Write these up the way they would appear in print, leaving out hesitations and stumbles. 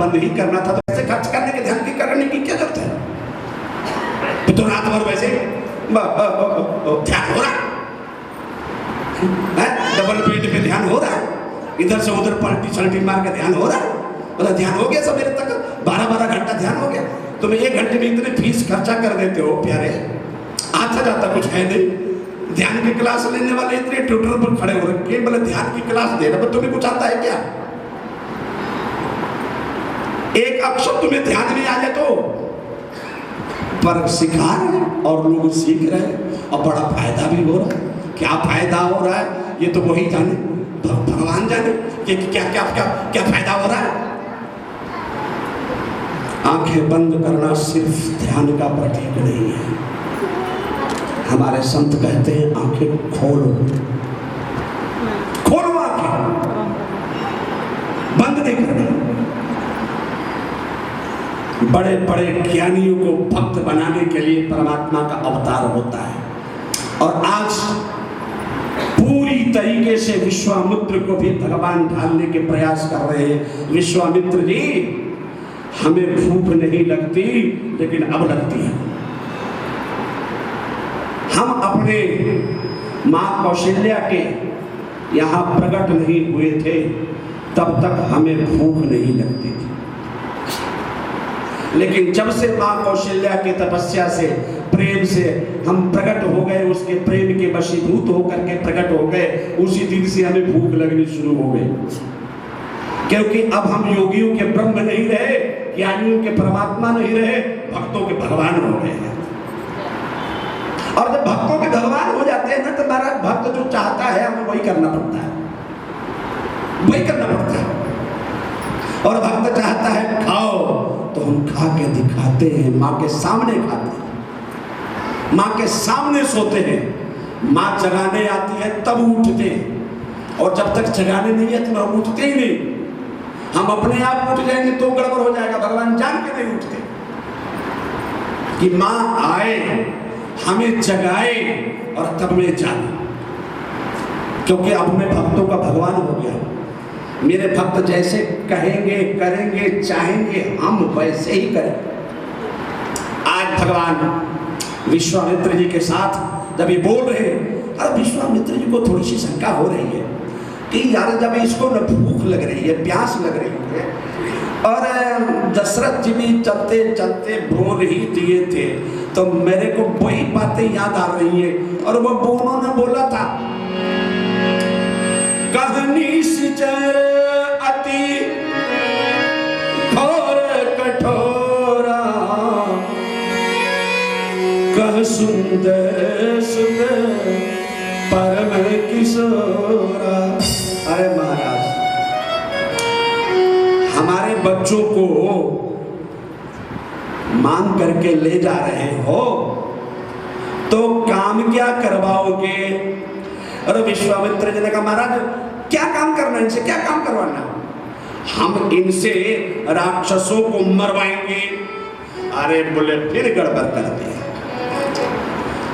नहीं करना था तो ऐसे खर्च करने के ध्यान की करने की क्या जरूरत है? तो रात भर वैसे ध्यान हो रहा है, डबल बेड पे ध्यान हो रहा है, इधर से उधर पलटी सलटी मार के ध्यान हो रहा है, मतलब ध्यान हो गया सवेरे तक 12-12 घंटा ध्यान हो गया। तुम 1 घंटे में इतने फीस खर्चा कर देते हो प्यारे, आता जाता कुछ है नहीं। ध्यान की क्लास लेने वाले इतने ट्यूटर पर खड़े हो रखे, बोले ध्यान की क्लास दे रहे, तुम्हें कुछ आता है क्या? एक अक्षर तुम्हें ध्यान नहीं आ जाए तो पर सिखा रहे और लोग सीख रहे और बड़ा फायदा भी हो रहा है। क्या फायदा हो रहा है ये तो वही जाने, भगवान जाने कि क्या क्या क्या क्या फायदा हो रहा है। आंखें बंद करना सिर्फ ध्यान का प्रतीक नहीं है। हमारे संत कहते हैं आंखें खोलो, खोलो आंखें, बंद नहीं करना। बड़े बड़े ज्ञानियों को भक्त बनाने के लिए परमात्मा का अवतार होता है। और आज पूरी तरीके से विश्वामित्र को भी भगवान ढालने के प्रयास कर रहे हैं। विश्वामित्र जी, हमें भूख नहीं लगती लेकिन अब लगती है। हम अपने मां कौशल्या के यहाँ प्रकट नहीं हुए थे तब तक हमें भूख नहीं लगती थी, लेकिन जब से मां कौशल्या की तपस्या से प्रेम से हम प्रकट हो गए, उसके प्रेम के वशीभूत होकर के प्रकट हो गए, उसी दिन से हमें भूख लगनी शुरू हो गई। क्योंकि अब हम योगियों के ब्रह्म नहीं रहे, ज्ञानियों के परमात्मा नहीं रहे, भक्तों के भगवान हो गए हैं। और जब भक्तों के भगवान हो जाते हैं ना तो हमारा भक्त जो चाहता है हमें वही करना पड़ता है, वही करना पड़ता है। और भक्त चाहता है खाओ तो हम खा के दिखाते हैं, माँ के सामने खाते हैं, माँ के सामने सोते हैं। माँ जगाने आती है तब उठते हैं, और जब तक जगाने नहीं है तो हम उठते ही नहीं। हम अपने आप उठ जाएंगे तो गड़बड़ हो जाएगा, भगवान जान के नहीं उठते कि माँ आए हमें जगाए और तब में जागे। क्योंकि अब मैं भक्तों का भगवान हो गया। मेरे भक्त जैसे कहेंगे, करेंगे, चाहेंगे, हम वैसे ही करें। आज भगवान विश्वामित्र जी के साथ जब ये बोल रहे हैं, अब विश्वामित्र जी को थोड़ी सी शंका हो रही है कि यार जब इसको न भूख लग रही है, प्यास लग रही है, और दशरथ जी भी चलते चलते बोल ही दिए थे, तो मेरे को वही बातें याद आ रही है। और वो उन्होंने बोला था कहानी सिचर अति घोर कठोरा, कह सुंदर सुंदर परम किशोरा। अरे महाराज, हमारे बच्चों को मांग करके ले जा रहे हो तो काम क्या करवाओगे? अरे विश्वामित्र जी ने कहा महाराज क्या काम करना, इनसे क्या काम करवाना? हम इनसे राक्षसों को मरवाएंगे। अरे बोले फिर गड़बड़ कर दिया,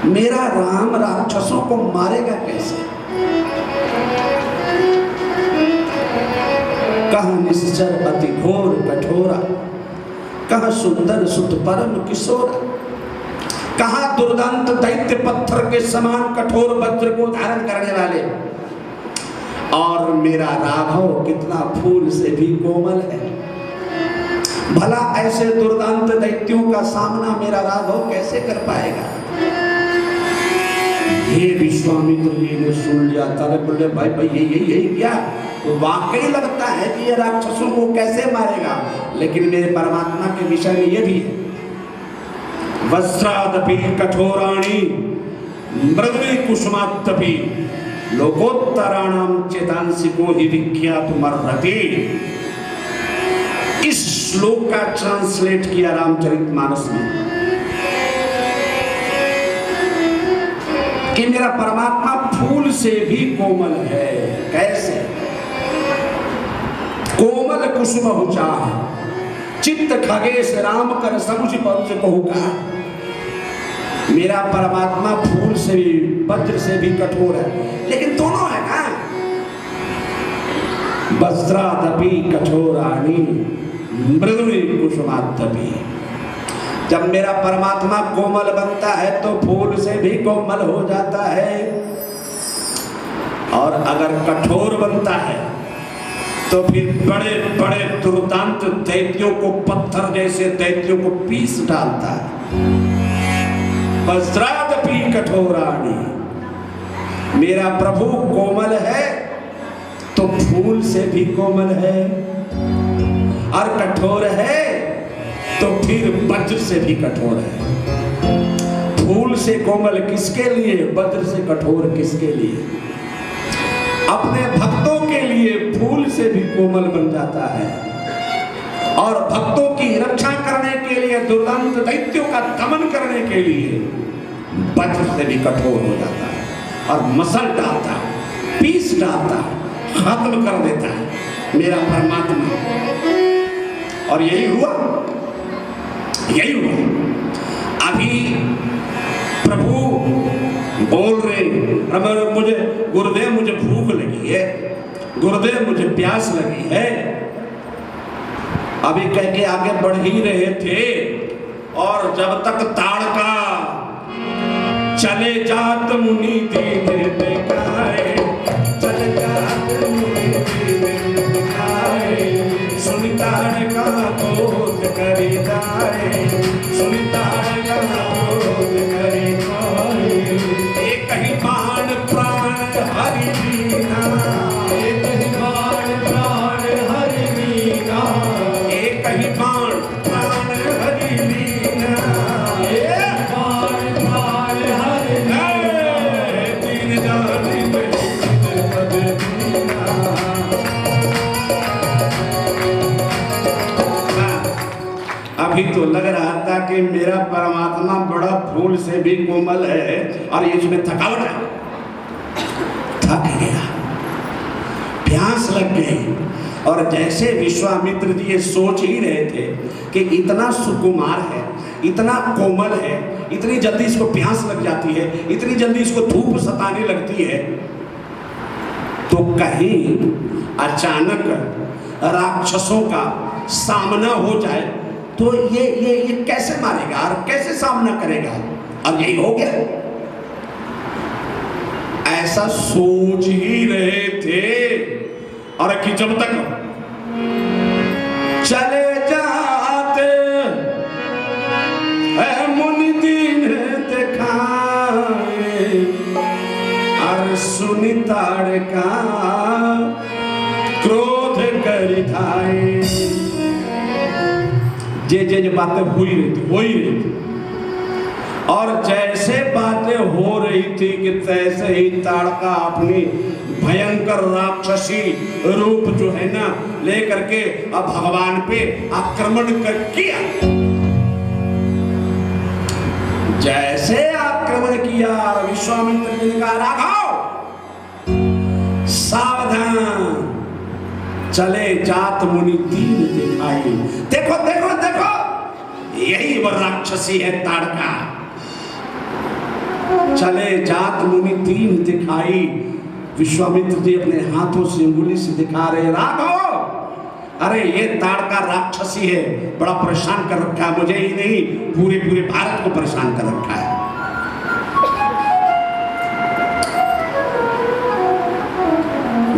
मेरा राम राक्षसों को मारेगा कैसे? निश्चर अति घोर कठोरा, कहाँ सुंदर सुत परम किशोरा, कहाँ दुर्दांत दैत्य पत्थर के समान कठोर वज्र को धारण करने वाले, और मेरा राघव कितना फूल से भी कोमल है। भला ऐसे दुर्दांत दैत्यों का सामना मेरा राघव कैसे कर पाएगा। ये विश्वामित्र जी ने सुन लिया, तारे बोले भाई भाई यही क्या, तो वाकई लगता है कि ये राक्षसों को कैसे मारेगा, लेकिन मेरे परमात्मा के विषय में ये भी है। वस्त्रादपि कठोराणि मृदुली कुसुमादपि लोकोत्तराणाम चेतांसिको हि विख्यातमर्हति। इस श्लोक का ट्रांसलेट किया रामचरितमानस में कि मेरा परमात्मा फूल से भी कोमल है। कैसे? कोमल कुसुम हुचा चित्त खगेश राम कर समुझ परुष कहूका। मेरा परमात्मा फूल से भी वज्र से भी कठोर है, लेकिन दोनों है ना। वज्रादपि कठोराणि मृदुली कुसुमादपि। जब मेरा परमात्मा कोमल बनता है तो फूल से भी कोमल हो जाता है, और अगर कठोर बनता है तो फिर बड़े बड़े दुर्दांत दैत्यों को, पत्थर जैसे दैत्यों को पीस डालता है। वज्रादपि कठोराणि, मेरा प्रभु कोमल है तो फूल से भी कोमल है, और कठोर है तो फिर वज्र से भी कठोर है। फूल से कोमल किसके लिए, वज्र से कठोर किसके लिए? अपने भक्तों के लिए फूल से भी कोमल बन जाता है, और भक्तों की रक्षा करने के लिए, दुर्दांत दैत्यों का दमन करने के लिए वज्र से भी कठोर हो जाता है, और मसल डालता है, पीस डालता है, खत्म कर देता है मेरा परमात्मा। और यही हुआ। अभी प्रभु बोल रहे, मुझे गुरुदेव मुझे भूख लगी है, गुरुदेव मुझे प्यास लगी है। अभी कह के आगे बढ़ ही रहे थे, और जब तक ताड़का चले जात मुनि दीने दिखाए, चले जात मुनि दीने दिखाए, सुन ताड़का बोध करी जाए, सुन ताड़का बोध करी जाए। एक ही बाण प्राण हरि मीना, एक ही बाण प्राण हरि मीना, एक ही बाण प्राण हरि मीना, एक बाण प्राण हरि मीना, तीन जाति में पद मीना। अभी तो लग रहा था कि मेरा परमात्मा बड़ा फूल से भी कोमल है, और इसमें थकावट है, थक गया, प्यास लग गई। और जैसे विश्वामित्र जी ये सोच ही रहे थे कि इतना सुकुमार है, इतना कोमल है, इतनी जल्दी इसको प्यास लग जाती है, इतनी जल्दी इसको धूप सताने लगती है, तो कहीं अचानक राक्षसों का सामना हो जाए तो ये कैसे मारेगा और कैसे सामना करेगा। अब यही हो गया, ऐसा सोच ही रहे थे, और कि जब तक चले जाते मुनि दीन दिखाए, और सुनि ताड़का क्रोध कर धाए। जे बातें हो ही रही थी, और जैसे बातें हो रही थी कि तैसे ही ताड़का अपनी भयंकर राक्षसी रूप जो है ना लेकर के अब भगवान पे आक्रमण कर किया। जैसे आक्रमण किया, विश्वामित्र जी ने कहा राघव सावधान, चले जात मुनि दीन दिखाई। देखो देखो देखो, यही वो राक्षसी है ताड़का। चले जात मुनि दीन दिखाई। विश्वामित्र जी अपने हाथों से उंगली से दिखा रहे, राघव अरे ये ताड़का राक्षसी है, बड़ा परेशान कर रखा है, मुझे ही नहीं पूरे पूरे भारत को परेशान कर रखा है।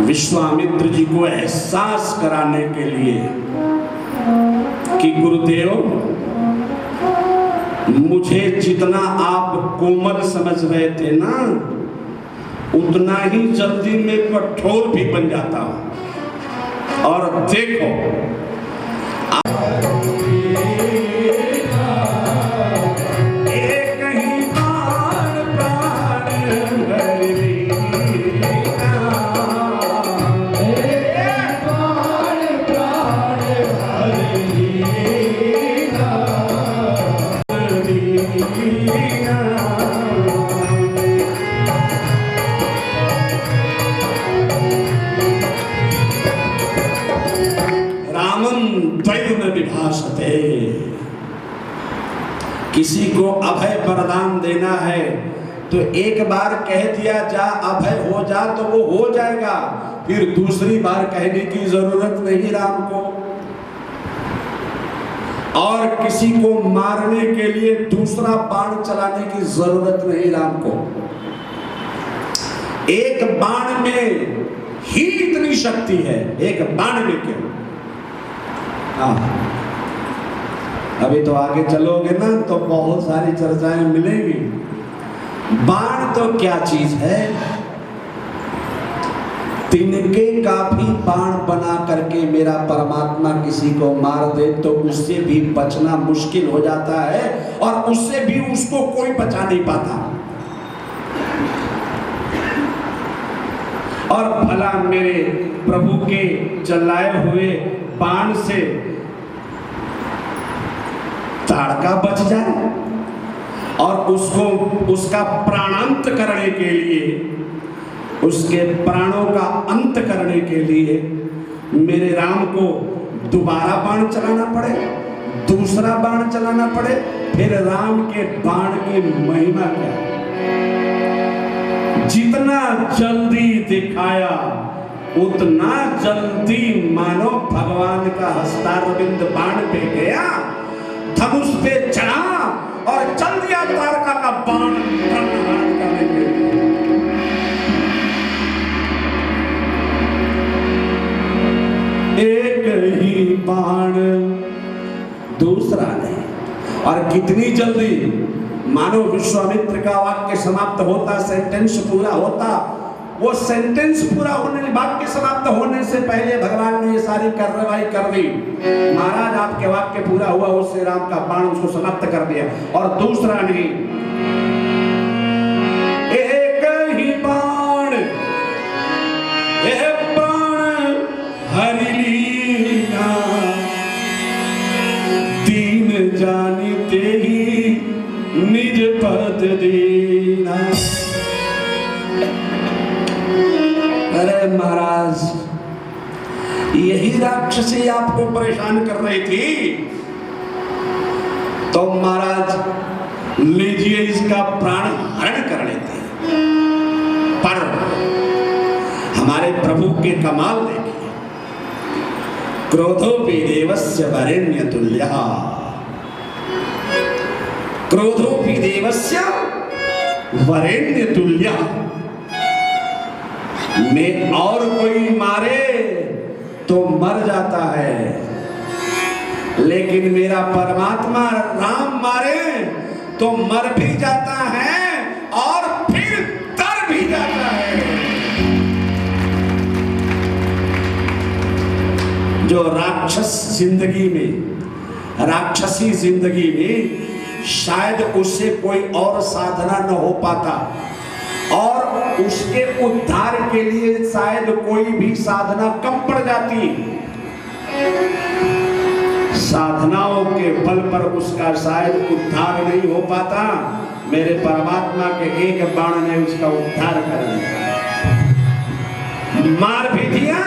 विश्वामित्र जी को एहसास कराने के लिए कि गुरुदेव, मुझे जितना आप कोमल समझ रहे थे ना, उतना ही जल्दी में कठोर भी बन जाता हूं। और देखो एक ही बाण प्राण विभाषते। किसी को अभय वरदान देना है तो एक बार कह दिया जा अभय हो जा तो वो हो जाएगा, फिर दूसरी बार कहने की जरूरत नहीं राम को। और किसी को मारने के लिए दूसरा बाण चलाने की जरूरत नहीं राम को। एक बाण में ही इतनी शक्ति है, एक बाण में क्यों। अभी तो आगे चलोगे ना तो बहुत सारी चर्चाएं मिलेंगी। बाण तो क्या चीज है, तिनके का भी बाण बना करके मेरा परमात्मा किसी को मार दे तो उससे भी बचना मुश्किल हो जाता है, और उससे भी उसको कोई बचा नहीं पाता। और भला मेरे प्रभु के चलाए हुए बाण से ताड़का बच जाए, और उसको उसका प्राणांत करने के लिए, उसके प्राणों का अंत करने के लिए मेरे राम को दोबारा बाण चलाना पड़े, दूसरा बाण चलाना पड़े, फिर राम के बाण की महिमा क्या। जितना जल्दी दिखाया उतना जल्दी मानो भगवान का हस्तारविंद बाण पे गया, धनुष पे चढ़ा और चल दिया तारका का बाण ब्रह्मांड करने के लिए। एक ही बाण, दूसरा नहीं। और कितनी जल्दी, मानो विश्वामित्र का वाक्य समाप्त होता, सेंटेंस पूरा होता, वो सेंटेंस पूरा होने, वाक्य समाप्त होने से पहले भगवान ने ये सारी कार्रवाई कर दी। महाराज आपके वाक्य पूरा हुआ, उससे राम का बाण उसको समाप्त कर दिया। और दूसरा नहीं, एक ही बाण, एक प्राण हरि लीना, दीन जानिते ही निज पद दीना। अरे महाराज, यही राक्षसी आपको परेशान कर रही थी, तो महाराज लीजिए इसका प्राण हरण कर लेते हैं। पर हमारे प्रभु के कमाल देखिए, क्रोधोपि देवस्य वरेण्य तुल्यः, क्रोधोपि देवस्य वरेण्य तुल्यः। में और कोई मारे तो मर जाता है, लेकिन मेरा परमात्मा राम मारे तो मर भी जाता है और फिर तर भी जाता है। जो राक्षस जिंदगी में, राक्षसी जिंदगी में शायद उससे कोई और साधना न हो पाता, और उसके उद्धार के लिए शायद कोई भी साधना कम पड़ जाती, साधनाओं के बल पर उसका शायद उद्धार नहीं हो पाता। मेरे परमात्मा के एक बाण ने उसका उद्धार कर दिया, मार भी दिया